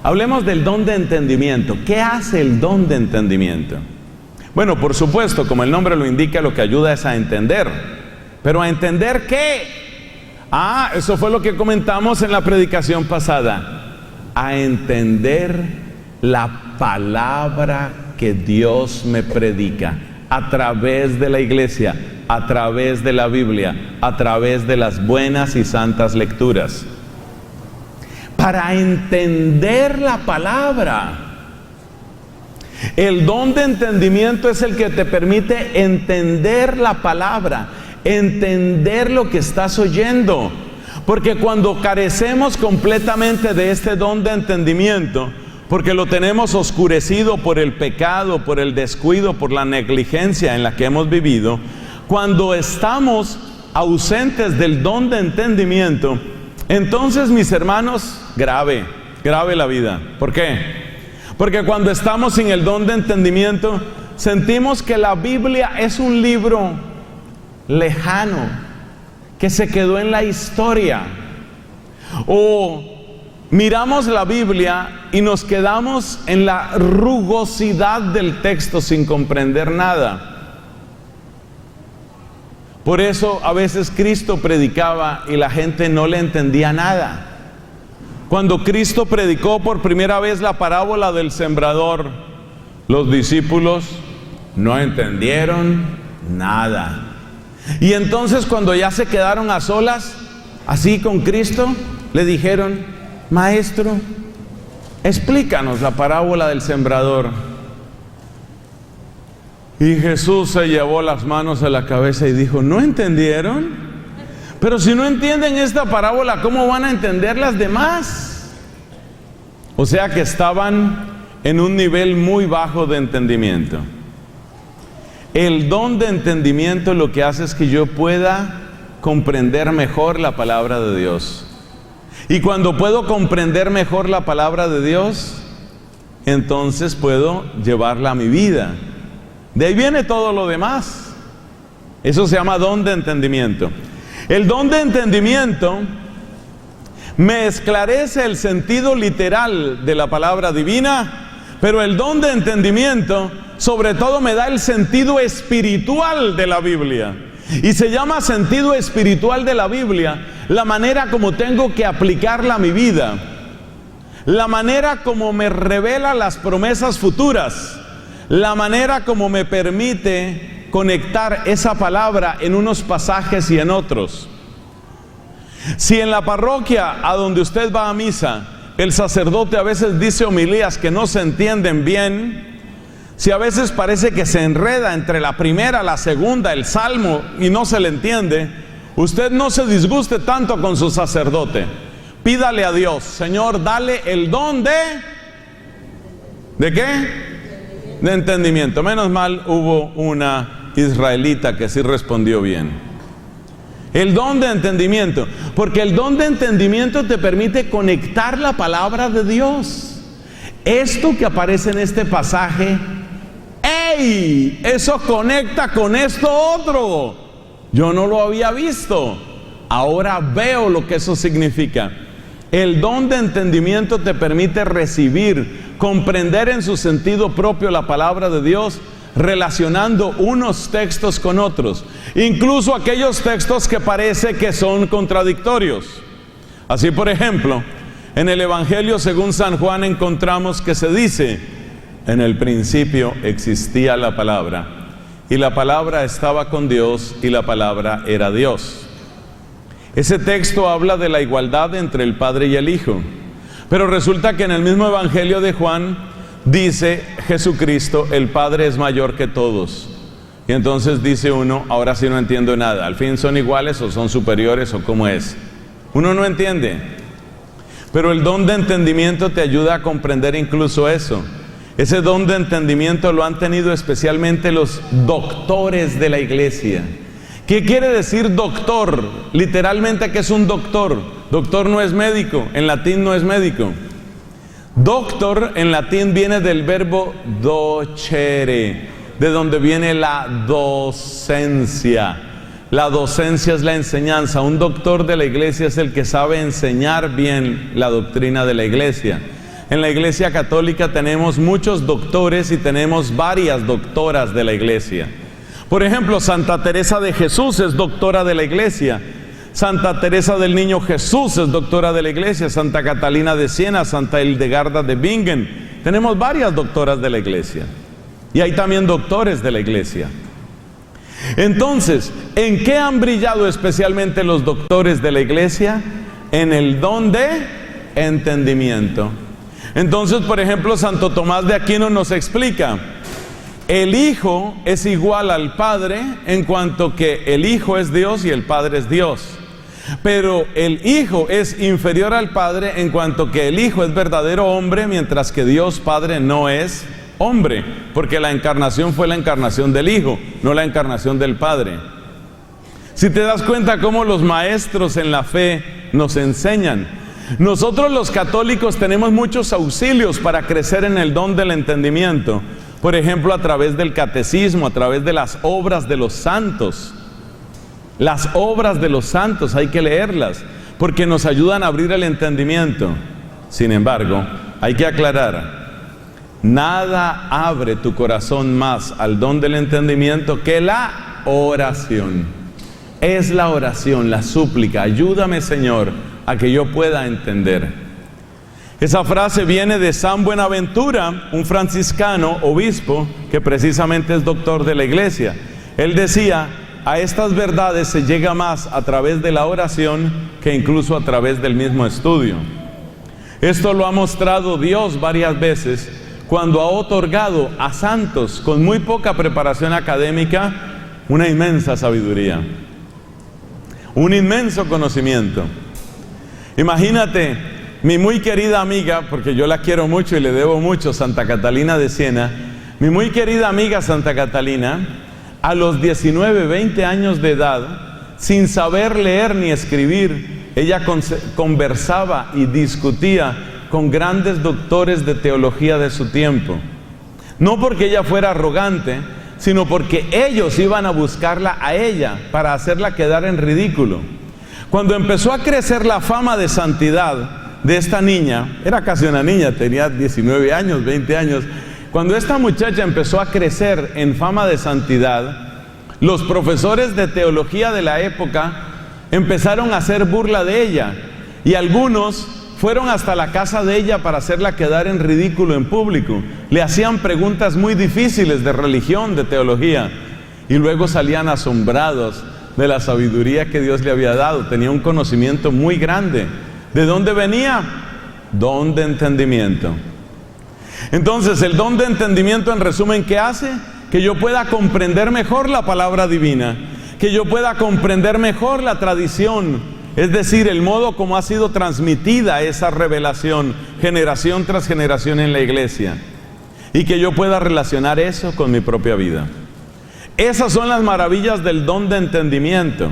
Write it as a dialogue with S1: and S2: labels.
S1: hablemos del don de entendimiento. ¿Qué hace el don de entendimiento? Bueno, por supuesto, como el nombre lo indica, lo que ayuda es a entender. ¿Pero a entender qué? Eso fue lo que comentamos en la predicación pasada. A entender la palabra que Dios me predica a través de la iglesia, a través de la Biblia, a través de las buenas y santas lecturas. Para entender la palabra. El don de entendimiento es el que te permite entender la palabra, entender lo que estás oyendo. Porque cuando carecemos completamente de este don de entendimiento, porque lo tenemos oscurecido por el pecado, por el descuido, por la negligencia en la que hemos vivido, cuando estamos ausentes del don de entendimiento, entonces, mis hermanos, grave la vida. ¿Por qué? Porque cuando estamos sin el don de entendimiento, sentimos que la Biblia es un libro lejano, que se quedó en la historia. O miramos la Biblia y nos quedamos en la rugosidad del texto sin comprender nada. Por eso a veces Cristo predicaba y la gente no le entendía nada. Cuando Cristo predicó por primera vez la parábola del sembrador, los discípulos no entendieron nada. Y entonces cuando ya se quedaron a solas, así con Cristo, le dijeron: Maestro, explícanos la parábola del sembrador. Y Jesús se llevó las manos a la cabeza y dijo: ¿no entendieron? Pero si no entienden esta parábola, ¿cómo van a entender las demás? O sea que estaban en un nivel muy bajo de entendimiento. El don de entendimiento lo que hace es que yo pueda comprender mejor la palabra de Dios. Y cuando puedo comprender mejor la palabra de Dios, entonces puedo llevarla a mi vida. De ahí viene todo lo demás. Eso se llama don de entendimiento. El don de entendimiento me esclarece el sentido literal de la palabra divina, pero el don de entendimiento sobre todo me da el sentido espiritual de la Biblia. Y se llama sentido espiritual de la Biblia la manera como tengo que aplicarla a mi vida, la manera como me revela las promesas futuras, la manera como me permite conectar esa palabra en unos pasajes y en otros. Si en la parroquia a donde usted va a misa, el sacerdote a veces dice homilías que no se entienden bien, si a veces parece que se enreda entre la primera, la segunda, el salmo y no se le entiende, usted no se disguste tanto con su sacerdote. Pídale a Dios: Señor, dale el don ¿de qué? De entendimiento. Menos mal hubo una israelita que sí respondió bien. El don de entendimiento, porque el don de entendimiento te permite conectar la palabra de Dios. Esto que aparece en este pasaje, ¡ey! Eso conecta con esto otro. Yo no lo había visto, ahora veo lo que eso significa. El don de entendimiento te permite recibir, comprender en su sentido propio la palabra de Dios, relacionando unos textos con otros, incluso aquellos textos que parece que son contradictorios. Así, por ejemplo, en el Evangelio según San Juan encontramos que se dice: en el principio existía la palabra, y la palabra estaba con Dios, y la palabra era Dios. Ese texto habla de la igualdad entre el Padre y el Hijo, pero resulta que en el mismo Evangelio de Juan dice Jesucristo: el Padre es mayor que todos. Y entonces dice uno: ahora sí no entiendo nada, ¿al fin son iguales o son superiores o cómo es? Uno no entiende. Pero el don de entendimiento te ayuda a comprender incluso eso. Ese don de entendimiento lo han tenido especialmente los doctores de la iglesia. ¿Qué quiere decir doctor? Literalmente, ¿qué es un doctor? Doctor no es médico, en latín no es médico. Doctor en latín viene del verbo docere, de donde viene la docencia. La docencia es la enseñanza. Un doctor de la iglesia es el que sabe enseñar bien la doctrina de la iglesia. En la Iglesia Católica tenemos muchos doctores y tenemos varias doctoras de la Iglesia. Por ejemplo, Santa Teresa de Jesús es doctora de la Iglesia. Santa Teresa del Niño Jesús es doctora de la Iglesia. Santa Catalina de Siena, Santa Hildegarda de Bingen. Tenemos varias doctoras de la Iglesia. Y hay también doctores de la Iglesia. Entonces, ¿en qué han brillado especialmente los doctores de la Iglesia? En el don de entendimiento. Entonces, por ejemplo, Santo Tomás de Aquino nos explica: el Hijo es igual al Padre en cuanto que el Hijo es Dios y el Padre es Dios. Pero el Hijo es inferior al Padre en cuanto que el Hijo es verdadero hombre, mientras que Dios Padre no es hombre, porque la encarnación fue la encarnación del Hijo, no la encarnación del Padre. Si te das cuenta cómo los maestros en la fe nos enseñan. Nosotros los católicos tenemos muchos auxilios para crecer en el don del entendimiento. Por ejemplo, a través del catecismo, a través de las obras de los santos. Las obras de los santos hay que leerlas, porque nos ayudan a abrir el entendimiento. Sin embargo, hay que aclarar: nada abre tu corazón más al don del entendimiento que la oración. Es la oración, la súplica: ayúdame, Señor, a que yo pueda entender. Esa frase viene de San Buenaventura, un franciscano obispo que precisamente es doctor de la Iglesia. Él decía: a estas verdades se llega más a través de la oración que incluso a través del mismo estudio. Esto lo ha mostrado Dios varias veces cuando ha otorgado a santos con muy poca preparación académica una inmensa sabiduría, un inmenso conocimiento. Imagínate, mi muy querida amiga, porque yo la quiero mucho y le debo mucho, Santa Catalina de Siena, mi muy querida amiga Santa Catalina, a los 19, 20 años de edad, sin saber leer ni escribir, ella conversaba y discutía con grandes doctores de teología de su tiempo. No porque ella fuera arrogante, sino porque ellos iban a buscarla a ella para hacerla quedar en ridículo. Cuando empezó a crecer la fama de santidad de esta niña, era casi una niña, tenía 19 años, 20 años, cuando esta muchacha empezó a crecer en fama de santidad, los profesores de teología de la época empezaron a hacer burla de ella, y algunos fueron hasta la casa de ella para hacerla quedar en ridículo en público. Le hacían preguntas muy difíciles de religión, de teología, y luego salían asombrados de la sabiduría que Dios le había dado. Tenía un conocimiento muy grande. ¿De dónde venía? Don de entendimiento. Entonces, el don de entendimiento, en resumen, ¿qué hace? Que yo pueda comprender mejor la palabra divina, que yo pueda comprender mejor la tradición, es decir, el modo como ha sido transmitida esa revelación generación tras generación en la iglesia, y que yo pueda relacionar eso con mi propia vida. Esas son las maravillas del don de entendimiento.